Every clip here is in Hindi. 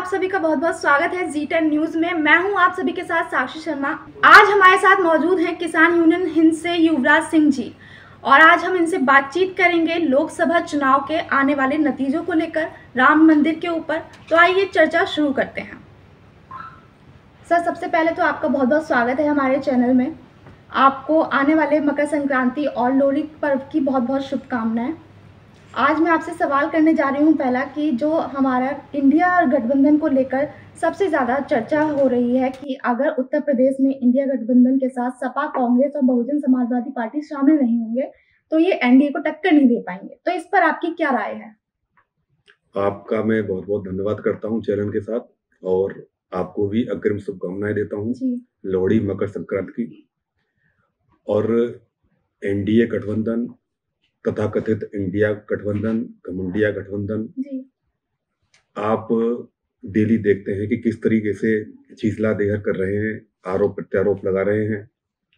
आप सभी का बहुत बहुत स्वागत है जी10 न्यूज में। मैं हूं आप सभी के साथ साक्षी शर्मा। आज हमारे साथ मौजूद हैं किसान यूनियन हिंद से युवराज सिंह जी और आज हम इनसे बातचीत करेंगे लोकसभा चुनाव के आने वाले नतीजों को लेकर, राम मंदिर के ऊपर। तो आइए चर्चा शुरू करते हैं। सर, सबसे पहले तो आपका बहुत बहुत स्वागत है हमारे चैनल में। आपको आने वाले मकर संक्रांति और लोहड़ी पर्व की बहुत बहुत शुभकामनाएं। आज मैं आपसे सवाल करने जा रही हूं पहला कि जो हमारा इंडिया गठबंधन को लेकर सबसे ज़्यादा चर्चा हो रही है कि अगर उत्तर प्रदेश में इंडिया गठबंधन के साथ सपा, कांग्रेस और बहुजन समाजवादी पार्टी शामिल नहीं होंगे तो ये एनडीए को टक्कर नहीं दे पाएंगे, तो इस पर आपकी क्या राय है? आपका मैं बहुत बहुत धन्यवाद करता हूं चैनल के साथ, और आपको भी अग्रिम शुभकामनाएं देता हूं लोहड़ी मकर संक्रांति की। और एनडीए गठबंधन, तथाकथित इंडिया गठबंधन, घमंडिया गठबंधन, आप डेली देखते हैं कि किस तरीके से चीसला देहर कर रहे हैं, आरोप प्रत्यारोप लगा रहे हैं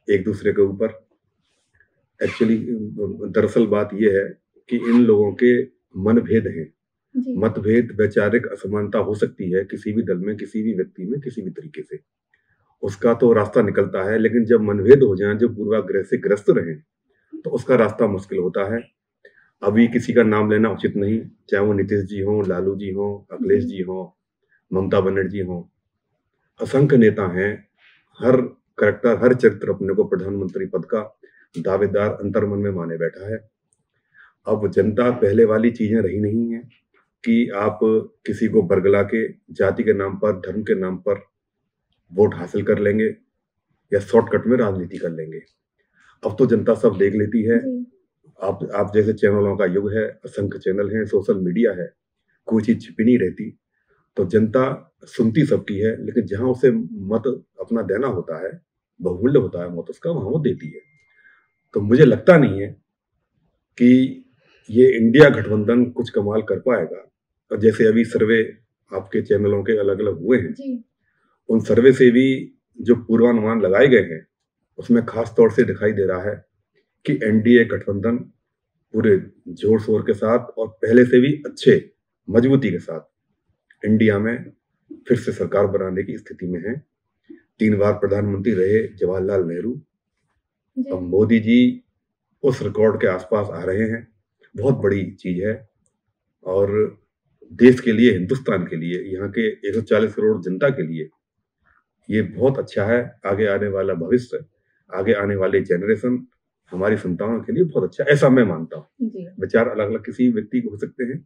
एक दूसरे के ऊपर। एक्चुअली दरअसल बात यह है कि इन लोगों के मनभेद हैं। मतभेद, वैचारिक असमानता हो सकती है किसी भी दल में, किसी भी व्यक्ति में, किसी भी तरीके से उसका तो रास्ता निकलता है, लेकिन जब मनभेद हो जाए, जो पूर्वाग्रह से ग्रस्त रहे, तो उसका रास्ता मुश्किल होता है। अभी किसी का नाम लेना उचित नहीं, चाहे वो नीतीश जी हो, लालू जी हो, अखिलेश जी हो, ममता बनर्जी हो, असंख्य नेता हैं। हर करैक्टर, हर चरित्र अपने को प्रधानमंत्री पद का दावेदार अंतर्मन में माने बैठा है। अब जनता पहले वाली चीजें रही नहीं है कि आप किसी को बरगला के जाति के नाम पर, धर्म के नाम पर वोट हासिल कर लेंगे या शॉर्टकट में राजनीति कर लेंगे। अब तो जनता सब देख लेती है। आप जैसे चैनलों का युग है, असंख्य चैनल हैं, सोशल मीडिया है, कोई चीज छिपी नहीं रहती, तो जनता सुनती सबकी है, लेकिन जहां उसे मत अपना देना होता है, बहुमूल्य होता है मत उसका, वहां वो देती है। तो मुझे लगता नहीं है कि ये इंडिया गठबंधन कुछ कमाल कर पाएगा। और जैसे अभी सर्वे आपके चैनलों के अलग अलग हुए हैं, उन सर्वे से भी जो पूर्वानुमान लगाए गए हैं उसमें खास तौर से दिखाई दे रहा है कि एनडीए गठबंधन पूरे जोर शोर के साथ और पहले से भी अच्छे मजबूती के साथ इंडिया में फिर से सरकार बनाने की स्थिति में है। 3 बार प्रधानमंत्री रहे जवाहरलाल नेहरू, अब मोदी जी उस रिकॉर्ड के आसपास आ रहे हैं। बहुत बड़ी चीज है और देश के लिए, हिंदुस्तान के लिए, यहाँ के 140 करोड़ जनता के लिए ये बहुत अच्छा है। आगे आने वाला भविष्य, आगे आने वाले जनरेशन, हमारी संतानों के लिए बहुत अच्छा, ऐसा मैं मानता हूँ। विचार अलग अलग किसी व्यक्ति को हो सकते हैं,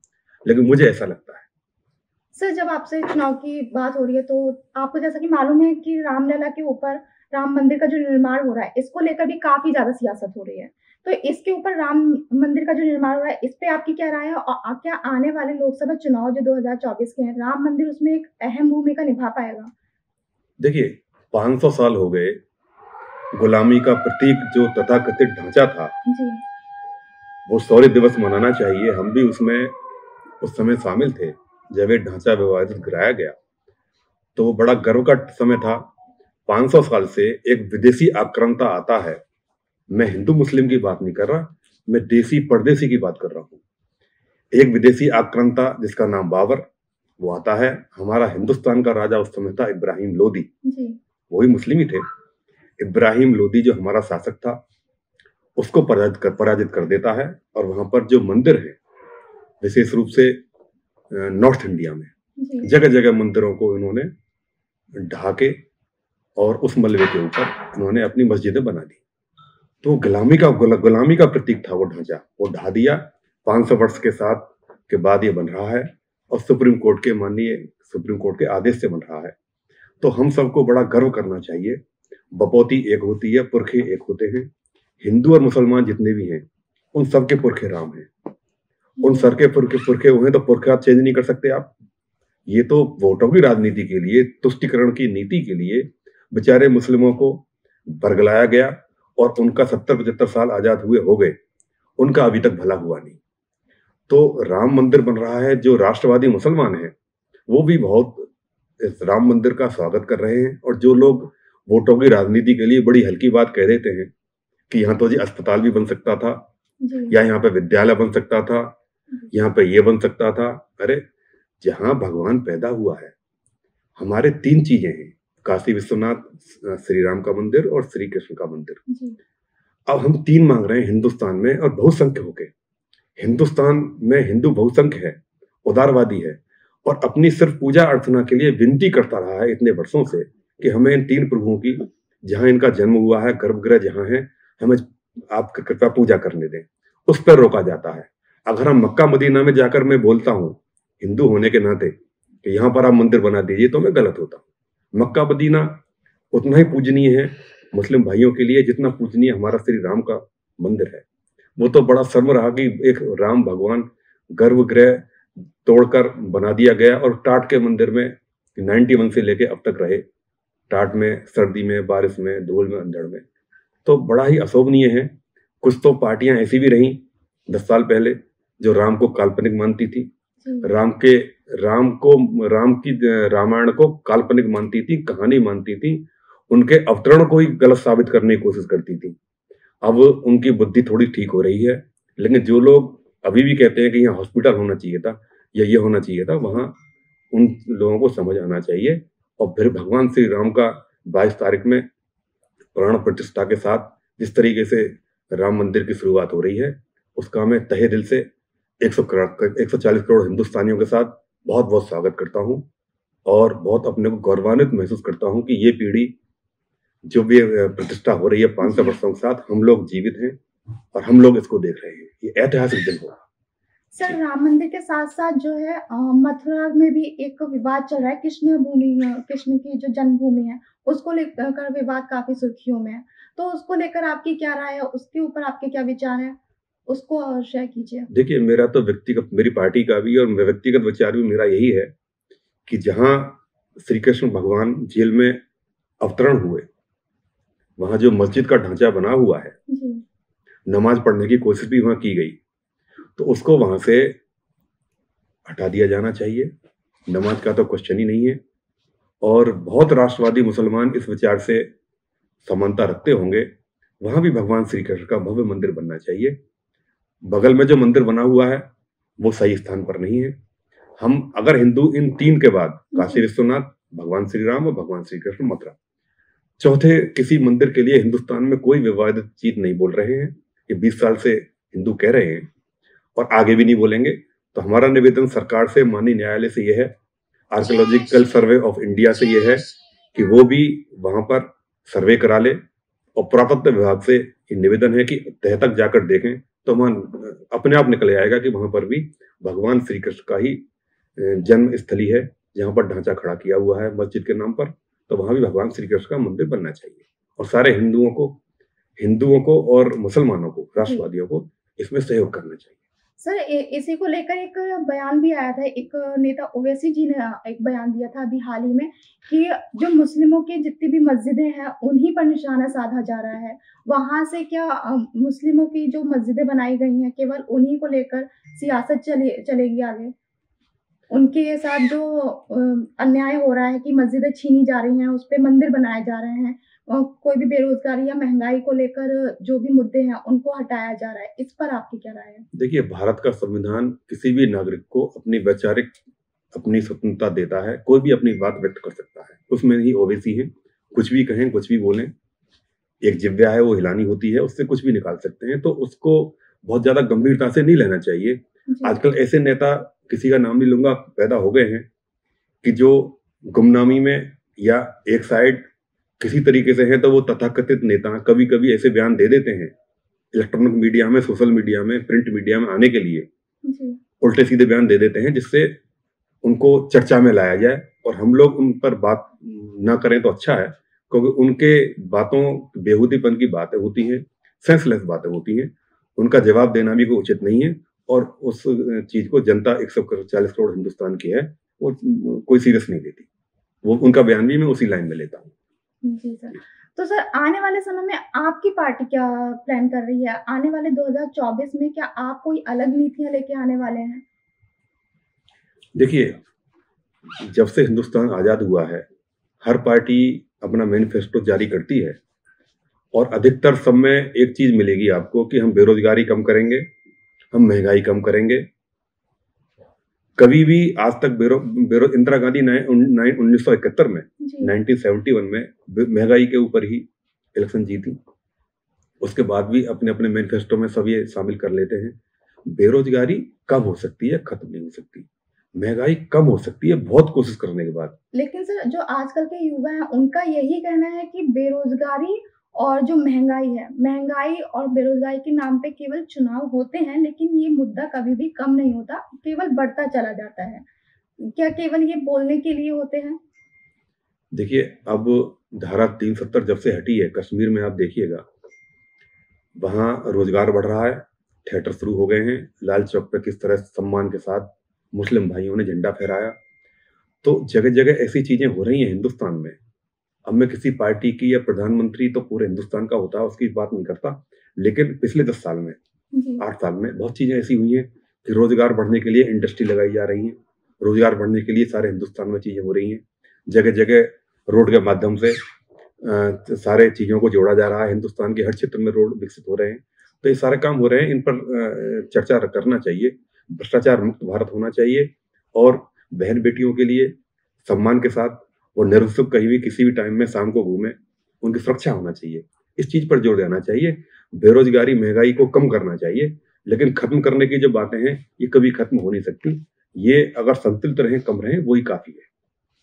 लेकिन मुझे ऐसा लगता है। सर, जब आपसे चुनाव की बात हो रही है तो आपको जैसा कि मालूम है कि रामलला के ऊपर, राम मंदिर का जो निर्माण हो रहा है, इसको लेकर भी काफी ज्यादा सियासत हो रही है। तो इसके ऊपर, राम मंदिर का जो निर्माण हो रहा है, इस पे आपकी क्या राय है? और क्या आने वाले लोकसभा चुनाव जो 2024 के हैं, राम मंदिर उसमें एक अहम भूमिका निभा पाएगा? देखिए, 500 साल हो गए, गुलामी का प्रतीक जो तथाकथित ढांचा था, वो शौर्य दिवस मनाना चाहिए। हम भी उसमें उस समय शामिल थे जब ये ढांचा विवादित गिराया गया, तो वो बड़ा गर्व का समय था। 500 साल से एक विदेशी आक्रांता आता है, मैं हिंदू मुस्लिम की बात नहीं कर रहा, मैं देसी परदेसी की बात कर रहा हूँ। एक विदेशी आक्रांता जिसका नाम बाबर, वो आता है। हमारा हिंदुस्तान का राजा उस समय था इब्राहिम लोदी, वही मुस्लिम ही थे। इब्राहिम लोदी जो हमारा शासक था, उसको पराजित कर देता है, और वहां पर जो मंदिर है, विशेष रूप से नॉर्थ इंडिया में जगह जगह मंदिरों को इन्होंने ढा के और उस मलबे के ऊपर इन्होंने अपनी मस्जिदें बना दी। तो गुलामी का प्रतीक था वो ढांचा, वो ढा दिया। 500 वर्ष के साथ के बाद ये बन रहा है, और सुप्रीम कोर्ट के आदेश से बन रहा है। तो हम सबको बड़ा गर्व करना चाहिए। बपौती एक होती है, पुरखे एक होते हैं। हिंदू और मुसलमान जितने भी हैं, उन सबके पुरखे राम हैं। उन सर के पुरखे हुए, तो पुरखे आप चेंज नहीं कर सकते आप। ये तो वोटों की राजनीति के लिए, तुष्टिकरण की नीति के लिए बेचारे मुस्लिमों को बरगलाया गया, और उनका 70-75 साल आजाद हुए हो गए, उनका अभी तक भला हुआ नहीं। तो राम मंदिर बन रहा है, जो राष्ट्रवादी मुसलमान हैं वो भी बहुत इस राम मंदिर का स्वागत कर रहे हैं। और जो लोग वोटों की राजनीति के लिए बड़ी हल्की बात कह देते हैं कि यहाँ तो जी अस्पताल भी बन सकता था, या यहाँ पे विद्यालय बन सकता था, यहाँ पे ये बन सकता था, अरे जहां भगवान पैदा हुआ है हमारे 3 चीजें हैं, काशी विश्वनाथ, श्री राम का मंदिर और श्री कृष्ण का मंदिर। अब हम 3 मांग रहे हैं हिंदुस्तान में और बहुसंख्य होके। हिंदुस्तान में हिंदू बहुसंख्य है, उदारवादी है और अपनी सिर्फ पूजा अर्चना के लिए विनती करता रहा है इतने वर्षों से कि हमें इन 3 प्रभुओं की, जहां इनका जन्म हुआ है, गर्भगृह जहां है, हमें आप कृपया पूजा करने दें। उस पर रोका जाता है। अगर हम मक्का मदीना में जाकर मैं बोलता हूं हिंदू होने के नाते कि यहां पर आप मंदिर बना दीजिए, तो मैं गलत होता हूं। मक्का मदीना उतना ही पूजनीय है मुस्लिम भाइयों के लिए जितना पूजनीय हमारा श्री राम का मंदिर है। वो तो बड़ा शर्म रहा कि एक राम भगवान गर्भगृह तोड़कर बना दिया गया और टाट के मंदिर में 91 से लेके अब तक रहे, टाट में, सर्दी में, बारिश में, धूल में, अंधड़ में। तो बड़ा ही अशोभनीय है। कुछ तो पार्टियां ऐसी भी रहीं 10 साल पहले जो राम को काल्पनिक मानती थी, राम की रामायण को काल्पनिक मानती थी, कहानी मानती थी, उनके अवतरण को ही गलत साबित करने की कोशिश करती थी। अब उनकी बुद्धि थोड़ी ठीक हो रही है, लेकिन जो लोग अभी भी कहते हैं कि यहाँ हॉस्पिटल होना चाहिए था या ये होना चाहिए था, वहां उन लोगों को समझ आना चाहिए। और फिर भगवान श्री राम का 22 तारीख में प्राण प्रतिष्ठा के साथ जिस तरीके से राम मंदिर की शुरुआत हो रही है, उसका मैं तहे दिल से 140 करोड़ हिंदुस्तानियों के साथ बहुत बहुत स्वागत करता हूं और बहुत अपने को गौरवान्वित महसूस करता हूं कि ये पीढ़ी जो भी प्रतिष्ठा हो रही है 500 वर्षों के साथ, हम लोग जीवित हैं और हम लोग इसको देख रहे हैं। ये ऐतिहासिक दिन होगा। सर, राम मंदिर के साथ साथ जो है मथुरा में भी एक विवाद चल रहा है। कृष्ण की जो जन्मभूमि है उसको लेकर विवाद काफी सुर्खियों में है, तो उसको लेकर आपकी क्या राय है, उसके ऊपर आपके क्या विचार है, उसको शेयर कीजिए। देखिए, मेरा तो व्यक्तिगत, मेरी पार्टी का भी और व्यक्तिगत विचार भी मेरा यही है कि जहां श्री कृष्ण भगवान जेल में अवतरण हुए, वहां जो मस्जिद का ढांचा बना हुआ है, नमाज पढ़ने की कोशिश भी वहां की गई, तो उसको वहां से हटा दिया जाना चाहिए। नमाज का तो क्वेश्चन ही नहीं है। और बहुत राष्ट्रवादी मुसलमान इस विचार से समानता रखते होंगे। वहां भी भगवान श्री कृष्ण का भव्य मंदिर बनना चाहिए। बगल में जो मंदिर बना हुआ है वो सही स्थान पर नहीं है। हम अगर हिंदू इन 3 के बाद काशी विश्वनाथ, भगवान श्री राम और भगवान श्री कृष्ण, मथुरा, चौथे किसी मंदिर के लिए हिंदुस्तान में कोई विवादित चीज नहीं बोल रहे हैं। ये 20 साल से हिंदू कह रहे हैं और आगे भी नहीं बोलेंगे। तो हमारा निवेदन सरकार से, माननीय न्यायालय से यह है, आर्कियोलॉजिकल सर्वे ऑफ इंडिया से यह है कि वो भी वहां पर सर्वे करा ले। और पुरातत्व विभाग से निवेदन है कि तह तक जाकर देखें, तो वहां अपने आप निकल आएगा कि वहां पर भी भगवान श्री कृष्ण का ही जन्म स्थली है, जहां पर ढांचा खड़ा किया हुआ है मस्जिद के नाम पर। तो वहां भी भगवान श्री कृष्ण का मंदिर बनना चाहिए और सारे हिंदुओं को और मुसलमानों को, राष्ट्रवादियों को इसमें सहयोग करना चाहिए। सर, इसी को लेकर एक बयान भी आया था। एक नेता ओवैसी जी ने एक बयान दिया था अभी हाल ही में कि जो मुस्लिमों की जितनी भी मस्जिदें हैं उन्हीं पर निशाना साधा जा रहा है। वहां से क्या मुस्लिमों की जो मस्जिदें बनाई गई हैं केवल उन्हीं को लेकर सियासत चलेगी आगे? उनके साथ जो अन्याय हो रहा है कि मस्जिदें छीनी जा रही हैं, उस पे मंदिर बनाए जा रहे हैं, कोई भी बेरोजगारी या महंगाई को लेकर जो भी मुद्दे हैं उनको हटाया जा रहा है, इस पर आपकी क्या राय है? देखिए, भारत का संविधान किसी भी नागरिक को अपनी स्वतंत्रता देता है। कोई भी अपनी बात व्यक्त कर सकता है, उसमें ही ओवैसी है, कुछ भी कहें, कुछ भी बोलें। एक जिव्या है, वो हिलानी होती है, उससे कुछ भी निकाल सकते हैं। तो उसको बहुत ज्यादा गंभीरता से नहीं लेना चाहिए। आजकल ऐसे नेता, किसी का नाम नहीं लूंगा, पैदा हो गए हैं कि जो गुमनामी में या एक साइड किसी तरीके से है, तो वो तथाकथित नेता कभी कभी ऐसे बयान दे देते हैं इलेक्ट्रॉनिक मीडिया में, सोशल मीडिया में, प्रिंट मीडिया में आने के लिए उल्टे सीधे बयान दे देते हैं जिससे उनको चर्चा में लाया जाए। और हम लोग उन पर बात ना करें तो अच्छा है, क्योंकि उनके बातों बेहूदीपन की बातें होती हैं, सेंसलेस बातें होती हैं, उनका जवाब देना भी कोई उचित नहीं है। और उस चीज को जनता 140 करोड़ हिंदुस्तान की है, वो कोई सीरियस नहीं लेती। वो उनका बयान भी मैं उसी लाइन में लेता हूँ। जी सर। तो सर, आने वाले समय में आपकी पार्टी क्या प्लान कर रही है? आने वाले 2024 में क्या आप कोई अलग नीतियां लेके आने वाले हैं? देखिए, जब से हिंदुस्तान आजाद हुआ है, हर पार्टी अपना मैनिफेस्टो जारी करती है और अधिकतर सब में एक चीज मिलेगी आपको कि हम बेरोजगारी कम करेंगे, हम महंगाई कम करेंगे, कभी भी आज तक इंदिरा गांधी 1971 में 1971 में महंगाई के ऊपर ही इलेक्शन जीती। उसके बाद भी अपने अपने मैनिफेस्टो में सब ये शामिल कर लेते हैं। बेरोजगारी कम हो सकती है, खत्म नहीं हो सकती। महंगाई कम हो सकती है बहुत कोशिश करने के बाद। लेकिन सर जो आजकल के युवा हैं उनका यही कहना है कि बेरोजगारी और जो महंगाई और बेरोजगारी के नाम पे केवल चुनाव होते हैं, लेकिन ये मुद्दा कभी भी कम नहीं होता, केवल बढ़ता चला जाता है। क्या केवल ये बोलने के लिए होते हैं? देखिए, अब धारा 370 जब से हटी है, कश्मीर में आप देखिएगा, वहां रोजगार बढ़ रहा है, थिएटर शुरू हो गए हैं। लाल चौक पे किस तरह सम्मान के साथ मुस्लिम भाइयों ने झंडा फहराया। तो जगह जगह ऐसी चीजें हो रही हैं हिंदुस्तान में। अब मैं किसी पार्टी की या प्रधानमंत्री तो पूरे हिंदुस्तान का होता है उसकी बात नहीं करता, लेकिन पिछले 10 साल में 8 साल में बहुत चीजें ऐसी हुई हैं कि रोजगार बढ़ने के लिए इंडस्ट्री लगाई जा रही है, रोजगार बढ़ने के लिए सारे हिंदुस्तान में चीजें हो रही हैं। जगह जगह रोड के माध्यम से सारे चीजों को जोड़ा जा रहा है। हिंदुस्तान के हर क्षेत्र में रोड विकसित हो रहे हैं। तो ये सारे काम हो रहे हैं, इन पर चर्चा करना चाहिए। भ्रष्टाचार मुक्त भारत होना चाहिए और बहन बेटियों के लिए सम्मान के साथ वो निरुत्सुक कहीं भी किसी भी टाइम में शाम को घूमे, उनकी सुरक्षा होना चाहिए। इस चीज पर जोर देना चाहिए। बेरोजगारी महंगाई को कम करना चाहिए, लेकिन खत्म करने की जो बातें हैं ये कभी खत्म हो नहीं सकती। ये अगर संतुलित रहे, कम रहे, वही काफी है।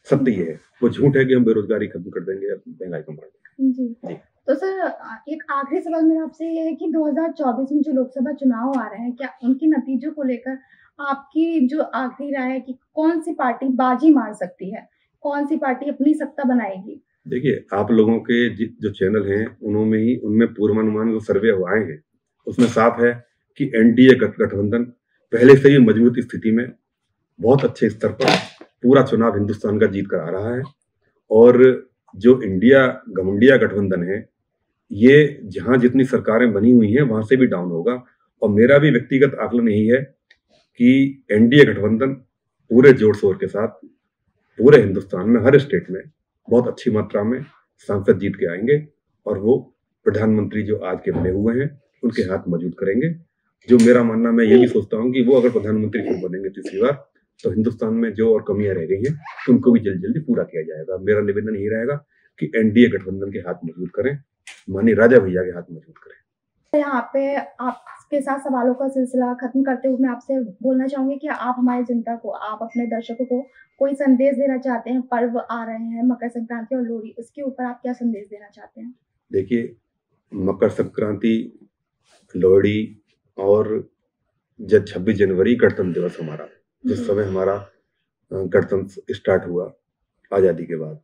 सत्य ये है, वो झूठ है कि हम बेरोजगारी खत्म कर देंगे या महंगाई कम कर देंगे। जी। तो सर एक आखिरी सवाल मेरा आपसे ये है कि 2024 में जो लोकसभा चुनाव आ रहे हैं, क्या उनके नतीजों को लेकर आपकी जो आखिरी राय है कि कौन सी पार्टी बाजी मार सकती है, कौन सी पार्टी अपनी सत्ता बनाएगी? देखिए, आप लोगों के जो चैनल हैं उनमें पूर्वानुमान जो सर्वे आए हैं उसमें साफ है कि एनडीए गठबंधन पहले से ही मजबूत स्थिति में बहुत अच्छे स्तर पर पूरा चुनाव हिंदुस्तान का जीत कर आ रहा है। और जो इंडिया गठबंधन है ये जहां जितनी सरकारें बनी हुई हैं वहां से भी डाउन होगा। और मेरा भी व्यक्तिगत आकलन यही है कि एनडीए गठबंधन पूरे जोर शोर के साथ पूरे हिंदुस्तान में हर स्टेट में बहुत अच्छी मात्रा में सांसद जीत के आएंगे और वो प्रधानमंत्री जो आज के बने हुए हैं उनके हाथ मजबूत करेंगे। जो मेरा मानना, मैं ये भी सोचता हूँ कि वो अगर प्रधानमंत्री फिर बनेंगे तीसरी बार तो हिंदुस्तान में जो और कमियां रह गई हैं उनको भी जल्दी जल्दी पूरा किया जाएगा। मेरा निवेदन यही रहेगा कि एनडीए गठबंधन के हाथ मजबूत करें, माननीय राजा भैया के हाथ मजबूत करें। यहाँ पे आपके साथ सवालों का सिलसिला खत्म करते हुए मैं आपसे बोलना चाहूंगी कि आप हमारी जनता को, आप अपने दर्शकों को कोई संदेश देना चाहते हैं? पर्व आ रहे हैं, मकर संक्रांति और लोहड़ी, उसके ऊपर आप क्या संदेश देना चाहते हैं? देखिए, मकर संक्रांति, लोहड़ी और जब 26 जनवरी गणतंत्र दिवस हमारा, जिस समय हमारा गणतंत्र स्टार्ट हुआ आजादी के बाद,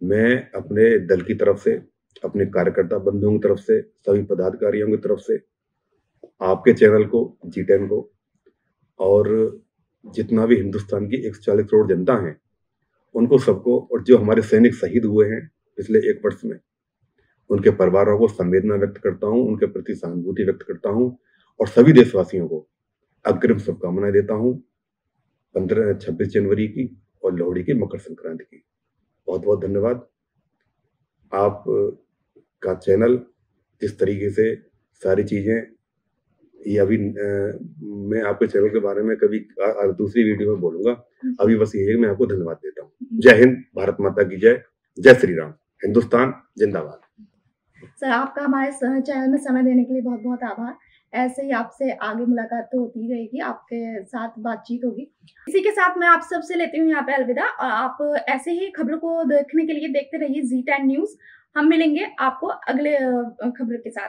मैं अपने दल की तरफ से, अपने कार्यकर्ता बंधुओं की तरफ से, सभी पदाधिकारियों की तरफ से, आपके चैनल को, G10 को और जितना भी हिंदुस्तान की 140 करोड़ जनता है उनको सबको, और जो हमारे सैनिक शहीद हुए हैं पिछले 1 वर्ष में, उनके परिवारों को संवेदना व्यक्त करता हूँ, उनके प्रति सहानुभूति व्यक्त करता हूँ और सभी देशवासियों को अग्रिम शुभकामनाएं देता हूँ 26 जनवरी की और लोहड़ी की, मकर संक्रांति की। बहुत बहुत धन्यवाद। आप का चैनल इस तरीके से सारी चीजें, ये अभी मैं आपके चैनल के बारे में कभी दूसरी वीडियो में बोलूंगा। अभी बस ये है कि मैं आपको धन्यवाद देता हूँ। जय हिंद, भारत माता की जय, जय श्री राम, हिंदुस्तान जिंदाबाद। सर आपका हमारे चैनल में समय देने के लिए बहुत बहुत आभार। ऐसे ही आपसे आगे मुलाकात तो होती रहेगी, आपके साथ बातचीत होगी। इसी के साथ मैं आप सबसे लेती हूँ यहाँ पे अलविदा। और आप ऐसे ही खबरों को देखने के लिए देखते रहिए G10 न्यूज। हम मिलेंगे आपको अगले खबर के साथ।